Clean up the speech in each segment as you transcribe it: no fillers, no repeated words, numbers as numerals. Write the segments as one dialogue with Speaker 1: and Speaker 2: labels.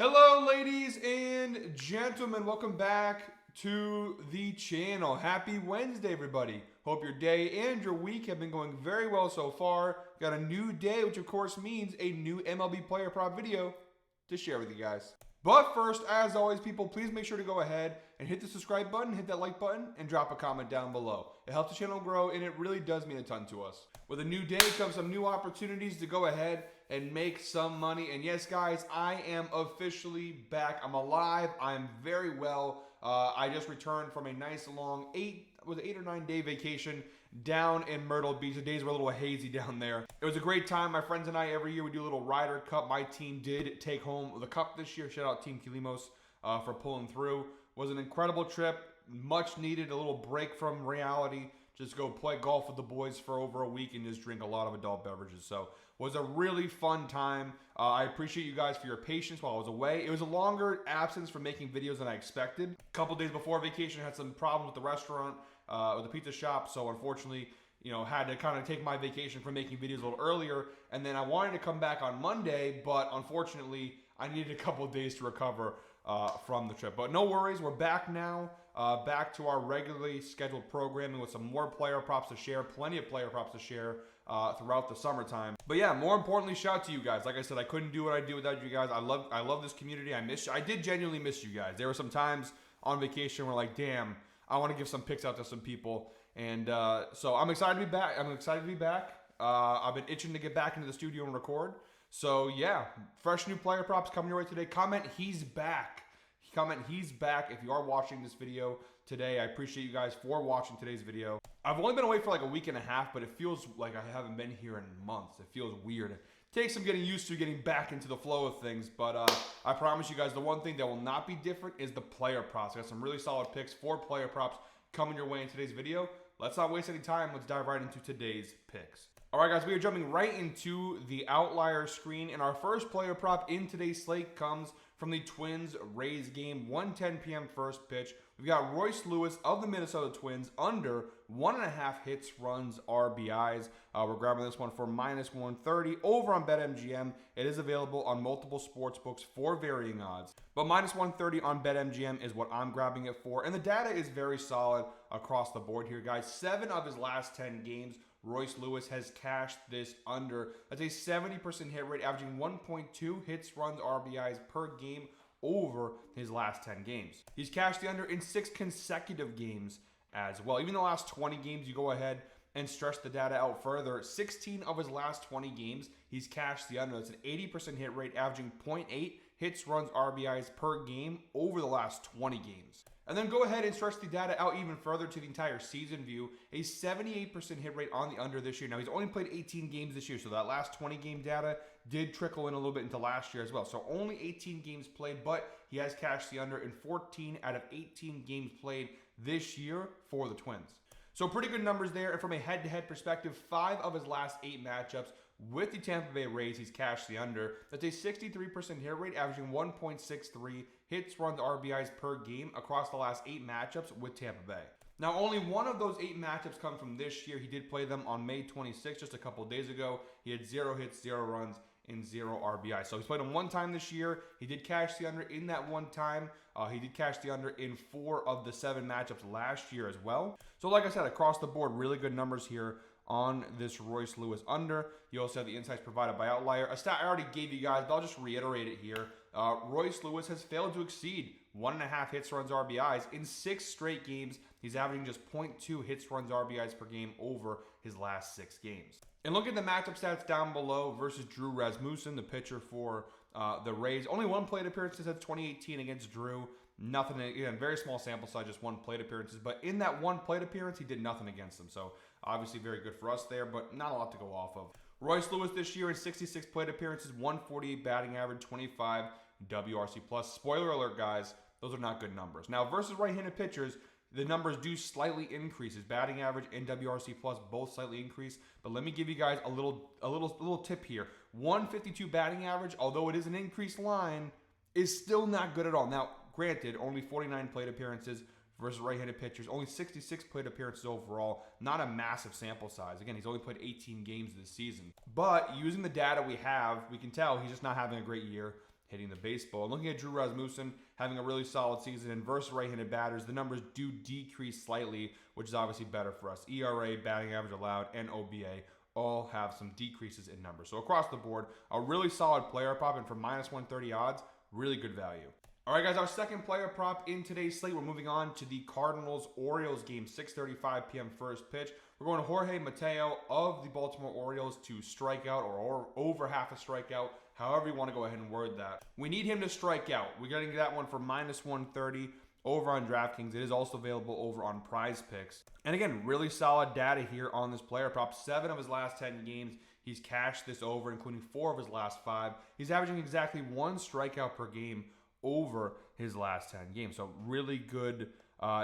Speaker 1: Hello, ladies and gentlemen. Welcome back to the channel. Happy Wednesday, everybody. Hope your day and your week have been going very well so far. Got a new day, which of course means a new MLB Player Prop video to share with you guys. But first, as always, people, please make sure to go ahead and hit the subscribe button, hit that like button, and drop a comment down below. It helps the channel grow, and it really does mean a ton to us. With a new day comes some new opportunities to go ahead and make some money. And yes, guys, I am officially back. I'm alive. I'm very well. I just returned from a nice long 8 or 9 day vacation down in Myrtle Beach. The days were a little hazy down there. It was a great time. My friends and I, every year we do a little Ryder Cup. My team did take home the cup this year. Shout out Team Kilimos for pulling through. It was an incredible trip. Much needed. A little break from reality. Just go play golf with the boys for over a week and just drink a lot of adult beverages. So it was a really fun time. I appreciate you guys for your patience while I was away. It was a longer absence from making videos than I expected. A couple days before vacation, I had some problems with the restaurant, with the pizza shop. So unfortunately, had to kind of take my vacation from making videos a little earlier. And then I wanted to come back on Monday, but unfortunately, I needed a couple of days to recover from the trip. But no worries, we're back now. Back to our regularly scheduled programming with some more player props to share, plenty of player props to share throughout the summertime. But yeah, more importantly, shout out to you guys. Like I said, I couldn't do what I do without you guys. I love this community. I miss you. I did genuinely miss you guys. There were some times on vacation where like, damn, I want to give some picks out to some people. And so I'm excited to be back. I've been itching to get back into the studio and record. So yeah, fresh new player props coming your way today. Comment he's back. Comment he's back if you are watching this video today. I appreciate you guys for watching today's video. I've only been away for like a week and a half, but it feels like I haven't been here in months. It feels weird. It takes some getting used to getting back into the flow of things, but I promise you guys the one thing that will not be different is the player props. I got some really solid picks for player props coming your way in today's video. Let's not waste any time. Let's dive right into today's picks. All right, guys, we are jumping right into the outlier screen, and our first player prop in today's slate comes from the Twins-Rays game, 1:10 p.m. first pitch. We've got Royce Lewis of the Minnesota Twins under 1.5 hits, runs, RBIs. We're grabbing this one for -130 over on BetMGM. It is available on multiple sports books for varying odds, but -130 on BetMGM is what I'm grabbing it for, and the data is very solid across the board here, guys. 7 of his last 10 games, Royce Lewis has cashed this under. That's a 70% hit rate, averaging 1.2 hits, runs, RBIs per game over his last 10 games. He's cashed the under in 6 consecutive games as well. Even the last 20 games, you go ahead and stretch the data out further. 16 of his last 20 games, he's cashed the under. That's an 80% hit rate, averaging 0.8 hits, runs, RBIs per game over the last 20 games. And then go ahead and stretch the data out even further to the entire season view. A 78% hit rate on the under this year. Now, he's only played 18 games this year, so that last 20 game data did trickle in a little bit into last year as well. So only 18 games played, but he has cashed the under in 14 out of 18 games played this year for the Twins. So pretty good numbers there. And from a head-to-head perspective, 5 of his last 8 matchups with the Tampa Bay Rays, he's cashed the under. That's a 63% hit rate, averaging 1.63 hits, runs, RBIs per game across the last 8 matchups with Tampa Bay. Now, only one of those 8 matchups come from this year. He did play them on May 26th, just a couple days ago. He had 0 hits, 0 runs, and 0 RBI. So he's played them one time this year. He did cash the under in that one time. He did cash the under in 4 of the 7 matchups last year as well. So like I said, across the board, really good numbers here on this Royce Lewis under. You also have the insights provided by Outlier. A stat I already gave you guys, but I'll just reiterate it here. Royce Lewis has failed to exceed 1.5 hits, runs, RBIs in 6 straight games. He's averaging just 0.2 hits, runs, RBIs per game over his last 6 games. And look at the matchup stats down below versus Drew Rasmussen, the pitcher for the Rays. Only 1 plate appearance since 2018 against Drew. Nothing, again, very small sample size, just 1 plate appearances. But in that 1 plate appearance, he did nothing against him. So obviously very good for us there, but not a lot to go off of. Royce Lewis this year in 66 plate appearances, 148 batting average, 25 WRC+. Spoiler alert, guys, those are not good numbers. Now, versus right-handed pitchers, the numbers do slightly increase. His batting average and WRC+ both slightly increase. But let me give you guys a little tip here. 152 batting average, although it is an increased line, is still not good at all. Now, granted, only 49 plate appearances versus right-handed pitchers. Only 66 plate appearances overall. Not a massive sample size. Again, he's only played 18 games this season. But using the data we have, we can tell he's just not having a great year. hitting the baseball. Looking at Drew Rasmussen having a really solid season, and versus right-handed batters, the numbers do decrease slightly, which is obviously better for us. ERA, batting average allowed, and OBA all have some decreases in numbers. So across the board, a really solid player prop, and for minus 130 odds, really good value. All right, guys, our second player prop in today's slate. We're moving on to the Cardinals-Orioles game, 6:35 p.m. first pitch. We're going to Jorge Mateo of the Baltimore Orioles to strike out or over half a strikeout, however you want to go ahead and word that. We need him to strike out. We're getting that one for minus 130 over on DraftKings. It is also available over on Prize Picks. And again, really solid data here on this player prop. 7 of his last 10 games, he's cashed this over, including 4 of his last 5. He's averaging exactly 1 strikeout per game over his last 10 games. So really good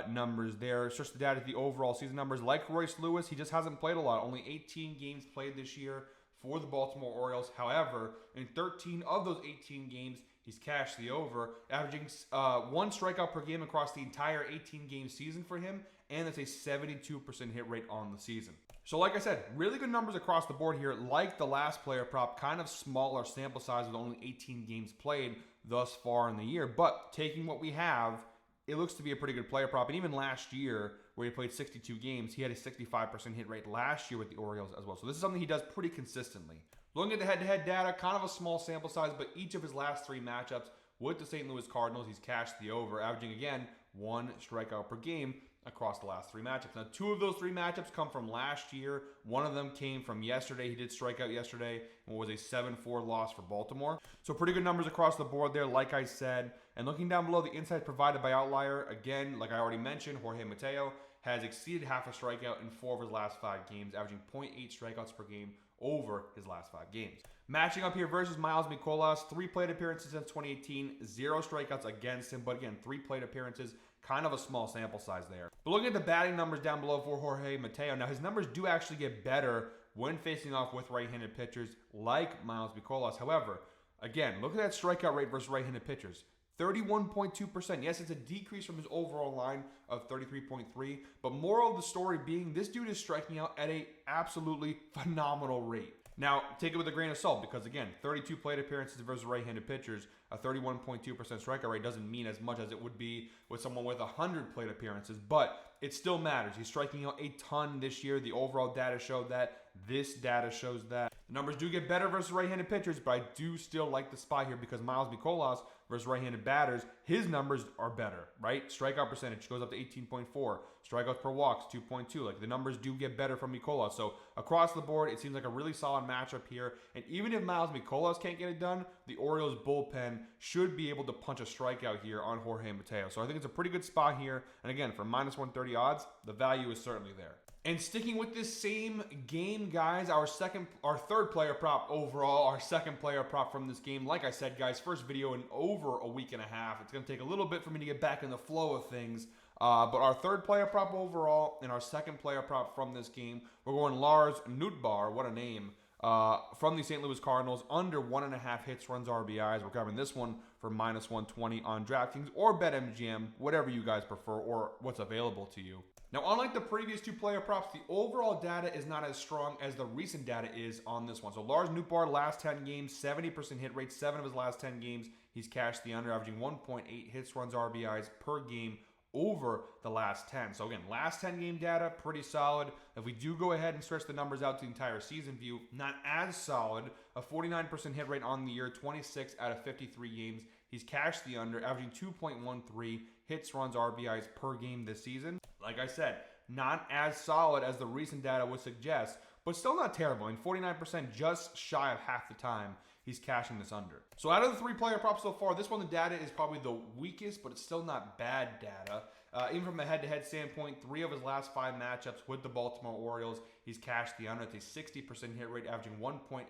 Speaker 1: numbers there. It's just the data, the overall season numbers. Like Royce Lewis, he just hasn't played a lot. Only 18 games played this year for the Baltimore Orioles. However, in 13 of those 18 games, he's cashed the over, averaging 1 strikeout per game across the entire 18-game season for him, and that's a 72% hit rate on the season. So like I said, really good numbers across the board here. Like the last player prop, kind of smaller sample size with only 18 games played thus far in the year. But taking what we have, it looks to be a pretty good player prop. And even last year, where he played 62 games, he had a 65% hit rate last year with the Orioles as well. So this is something he does pretty consistently. Looking at the head-to-head data, kind of a small sample size, but each of his last 3 matchups with the St. Louis Cardinals, he's cashed the over, averaging, again, 1 strikeout per game across the last 3 matchups. Now, 2 of those 3 matchups come from last year. One of them came from yesterday. He did strike out yesterday and was a 7-4 loss for Baltimore. So pretty good numbers across the board there, like I said. And looking down below, the insights provided by Outlier, again, like I already mentioned, Jorge Mateo has exceeded half a strikeout in 4 of his last 5 games, averaging 0.8 strikeouts per game over his last 5 games. Matching up here versus Miles Mikolas, 3 plate appearances since 2018, 0 strikeouts against him, but again, 3 plate appearances, kind of a small sample size there. But looking at the batting numbers down below for Jorge Mateo, now his numbers do actually get better when facing off with right-handed pitchers like Miles Mikolas. However, again, look at that strikeout rate versus right-handed pitchers. 31.2%. Yes, it's a decrease from his overall line of 33.3, but moral of the story being this dude is striking out at a absolutely phenomenal rate. Now, take it with a grain of salt because, again, 32 plate appearances versus right-handed pitchers, a 31.2% strikeout rate doesn't mean as much as it would be with someone with 100 plate appearances, but it still matters. He's striking out a ton this year. The overall data showed that. This data shows that. The numbers do get better versus right-handed pitchers, but I do still like the spot here because Miles Mikolas versus right-handed batters, his numbers are better, right? Strikeout percentage goes up to 18.4. Strikeouts per walks, 2.2. Like, the numbers do get better from Mikolas. So across the board, it seems like a really solid matchup here. And even if Miles Mikolas can't get it done, the Orioles bullpen should be able to punch a strikeout here on Jorge Mateo. So I think it's a pretty good spot here. And again, for minus 130 odds, the value is certainly there. And sticking with this same game, guys, our third player prop overall, our second player prop from this game. Like I said, guys, first video in over a week and a half. It's going to take a little bit for me to get back in the flow of things. But our third player prop overall and our second player prop from this game, we're going Lars Nootbaar, what a name, from the St. Louis Cardinals, under 1.5 hits, runs, RBIs. We're covering this one for minus 120 on DraftKings or BetMGM, whatever you guys prefer or what's available to you. Now, unlike the previous 2 player props, the overall data is not as strong as the recent data is on this one. So Lars Nootbaar, last 10 games, 70% hit rate, 7 of his last 10 games, he's cashed the under, averaging 1.8 hits, runs, RBIs per game over the last 10. So again, last 10 game data, pretty solid. If we do go ahead and stretch the numbers out to the entire season view, not as solid. A 49% hit rate on the year, 26 out of 53 games. He's cashed the under, averaging 2.13 hits, runs, RBIs per game this season. Like I said, not as solid as the recent data would suggest, but still not terrible. And 49%, just shy of half the time he's cashing this under. So out of the 3 player props so far, this one, the data is probably the weakest, but it's still not bad data. Even from a head-to-head standpoint, 3 of his last 5 matchups with the Baltimore Orioles, he's cashed the under at a 60% hit rate, averaging 1.8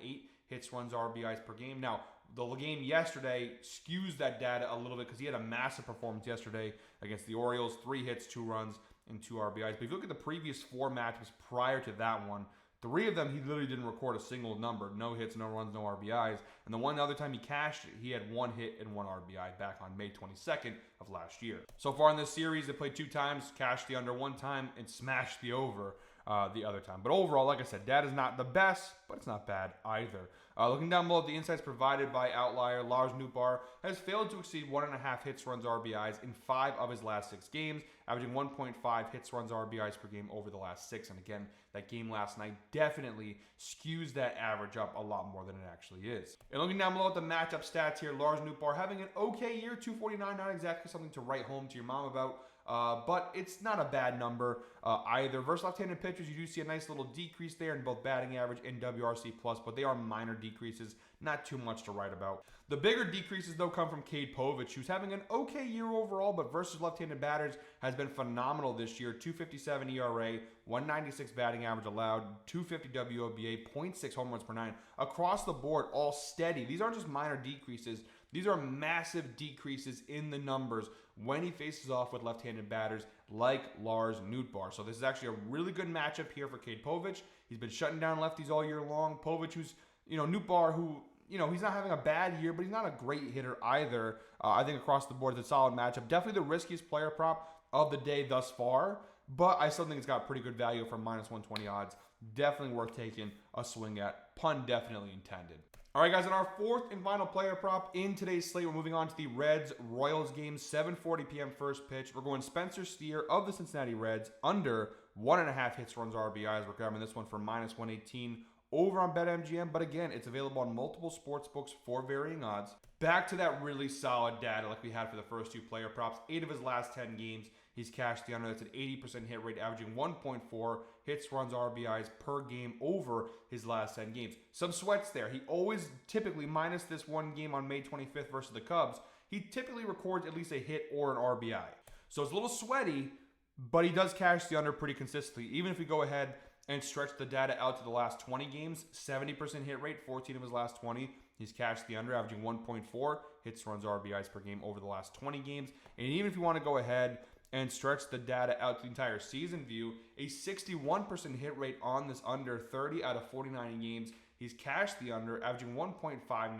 Speaker 1: hits, runs, RBIs per game. Now, the game yesterday skews that data a little bit because he had a massive performance yesterday against the Orioles, 3 hits, 2 runs, and 2 RBIs. But if you look at the previous 4 matchups prior to that one, 3 of them, he literally didn't record a single number. No hits, no runs, no RBIs. And the one other time he cashed it, he had 1 hit and 1 RBI back on May 22nd of last year. So far in this series, they played 2 times, cashed the under 1 time, and smashed the over the other time. But overall, like I said, that is not the best, but it's not bad either. Looking down below at the insights provided by Outlier, Lars Nootbaar has failed to exceed 1.5 hits, runs, RBIs in 5 of his last 6 games, averaging 1.5 hits, runs, RBIs per game over the last 6. And again, that game last night definitely skews that average up a lot more than it actually is. And looking down below at the matchup stats here, Lars Nootbaar having an okay year, 249, not exactly something to write home to your mom about. But it's not a bad number either. Versus left-handed pitchers, you do see a nice little decrease there in both batting average and WRC+, but they are minor decreases, not too much to write about. The bigger decreases, though, come from Cade Povich, who's having an okay year overall, but versus left-handed batters has been phenomenal this year. 2.57 ERA, 1.96 batting average allowed, 2.50 WOBA, 0.6 home runs per 9. Across the board, all steady. These aren't just minor decreases. These are massive decreases in the numbers when he faces off with left-handed batters like Lars Nootbaar. So this is actually a really good matchup here for Cade Povich. He's been shutting down lefties all year long. Povich, who's, Nootbaar, who, he's not having a bad year, but he's not a great hitter either. I think across the board, it's a solid matchup. Definitely the riskiest player prop of the day thus far, but I still think it's got pretty good value for minus 120 odds. Definitely worth taking a swing at. Pun definitely intended. All right, guys, in our fourth and final player prop in today's slate, we're moving on to the Reds-Royals game, 7:40 p.m. first pitch. We're going Spencer Steer of the Cincinnati Reds under 1.5 hits, runs, RBIs. We're grabbing this one for minus 118 over on BetMGM, but again, it's available on multiple sports books for varying odds. Back to that really solid data like we had for the first 2 player props. 8 of his last 10 games, he's cashed the under. That's an 80% hit rate, averaging 1.4 hits, runs, RBIs per game over his last 10 games. Some sweats there. He always typically, minus this one game on May 25th versus the Cubs, he typically records at least a hit or an RBI. So it's a little sweaty, but he does cash the under pretty consistently. Even if we go ahead and stretch the data out to the last 20 games, 70% hit rate, 14 of his last 20. He's cashed the under, averaging 1.4 hits, runs, RBIs per game over the last 20 games. And even if you want to go ahead and stretch the data out to the entire season view, a 61% hit rate on this under, 30 out of 49 games. He's cashed the under, averaging 1.59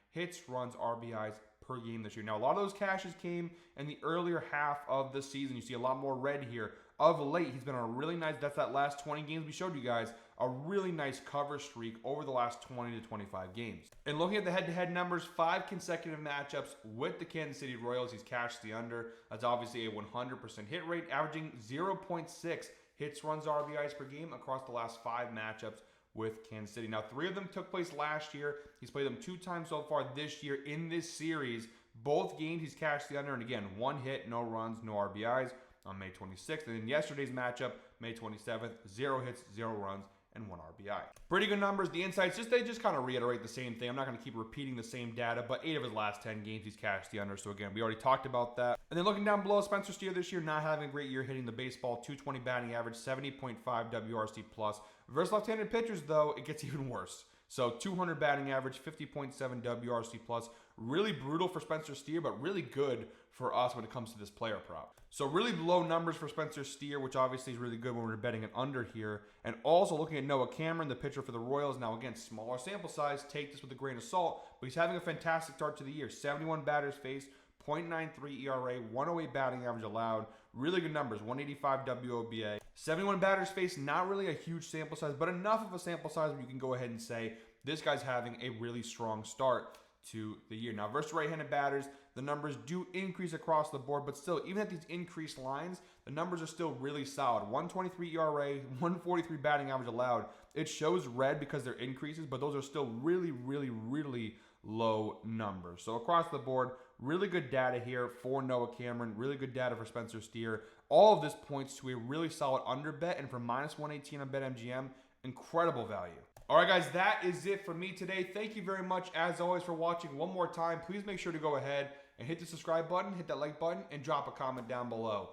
Speaker 1: hits, runs, RBIs per game this year. Now, a lot of those cashes came in the earlier half of the season. You see a lot more red here. Of late, he's been on a really nice, that's that last 20 games we showed you guys, a really nice cover streak over the last 20 to 25 games. And looking at the head-to-head numbers, 5 consecutive matchups with the Kansas City Royals, he's cashed the under. That's obviously a 100% hit rate, averaging 0.6 hits, runs, RBIs per game across the last 5 matchups with Kansas City. Now, 3 of them took place last year. He's played them 2 times so far this year in this series. Both games, he's cashed the under, and again, 1 hit, no runs, no RBIs on May 26th. And in yesterday's matchup, May 27th, 0 hits, 0 runs, and 1 RBI. Pretty good numbers. The insights, they just kind of reiterate the same thing. I'm not going to keep repeating the same data, but 8 of his last 10 games, he's cashed the under. So again, we already talked about that. And then looking down below, Spencer Steer this year, not having a great year hitting the baseball, 220 batting average, 70.5 WRC+. Versus left-handed pitchers, though, it gets even worse. So 200 batting average, 50.7 WRC+. Really brutal for Spencer Steer, but really good for us when it comes to this player prop. So really low numbers for Spencer Steer, which obviously is really good when we're betting an under here. And also looking at Noah Cameron, the pitcher for the Royals. Now again, smaller sample size, take this with a grain of salt, but he's having a fantastic start to the year. 71 batters faced, 0.93 ERA, 108 batting average allowed. Really good numbers, 185 WOBA. 71 batters faced, not really a huge sample size, but enough of a sample size where you can go ahead and say this guy's having a really strong start to the year. Now, versus right-handed batters, the numbers do increase across the board, but still, even at these increased lines, the numbers are still really solid. 123 ERA, 143 batting average allowed. It shows red because they're increases, but those are still really, really, really low numbers. So across the board, really good data here for Noah Cameron, really good data for Spencer Steer. All of this points to a really solid under bet, and for minus 118 on BetMGM, incredible value. All right, guys, that is it for me today. Thank you very much, as always, for watching. One more time, please make sure to go ahead and hit the subscribe button, hit that like button, and drop a comment down below.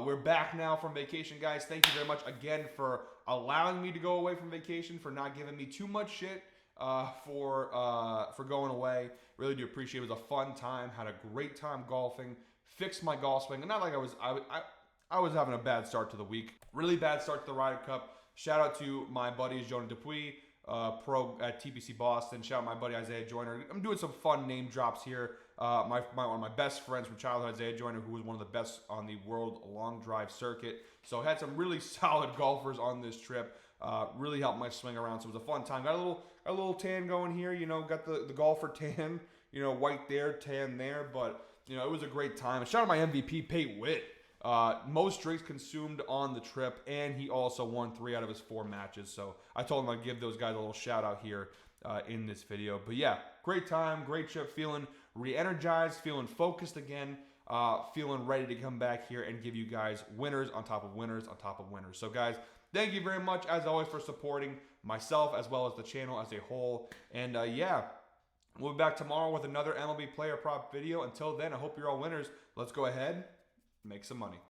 Speaker 1: We're back now from vacation, guys. Thank you very much again for allowing me to go away from vacation, for not giving me too much shit for going away. Really do appreciate it. It was a fun time. Had a great time golfing. Fixed my golf swing. And not like I was having a bad start to the week. Really bad start to the Ryder Cup. Shout out to my buddies, Jonah Dupuis, pro at TPC Boston. Shout out my buddy Isaiah Joyner. I'm doing some fun name drops here One of my best friends from childhood, Isaiah Joyner, who was one of the best on the world long drive circuit. So I had some really solid golfers on this trip. Really helped my swing around. So it was a fun time. Got a little tan going here. Got the golfer tan. White there, tan there. But it was a great time. And shout out my MVP, Pate Witt. Most drinks consumed on the trip, and he also won 3 out of his 4 matches. So I told him I'd give those guys a little shout out here in this video. But yeah, great time, great trip, feeling re-energized, feeling focused again, feeling ready to come back here and give you guys winners on top of winners on top of winners. So guys, thank you very much, as always, for supporting myself as well as the channel as a whole. And yeah, we'll be back tomorrow with another MLB Player Prop video. Until then, I hope you're all winners. Let's go ahead, make some money.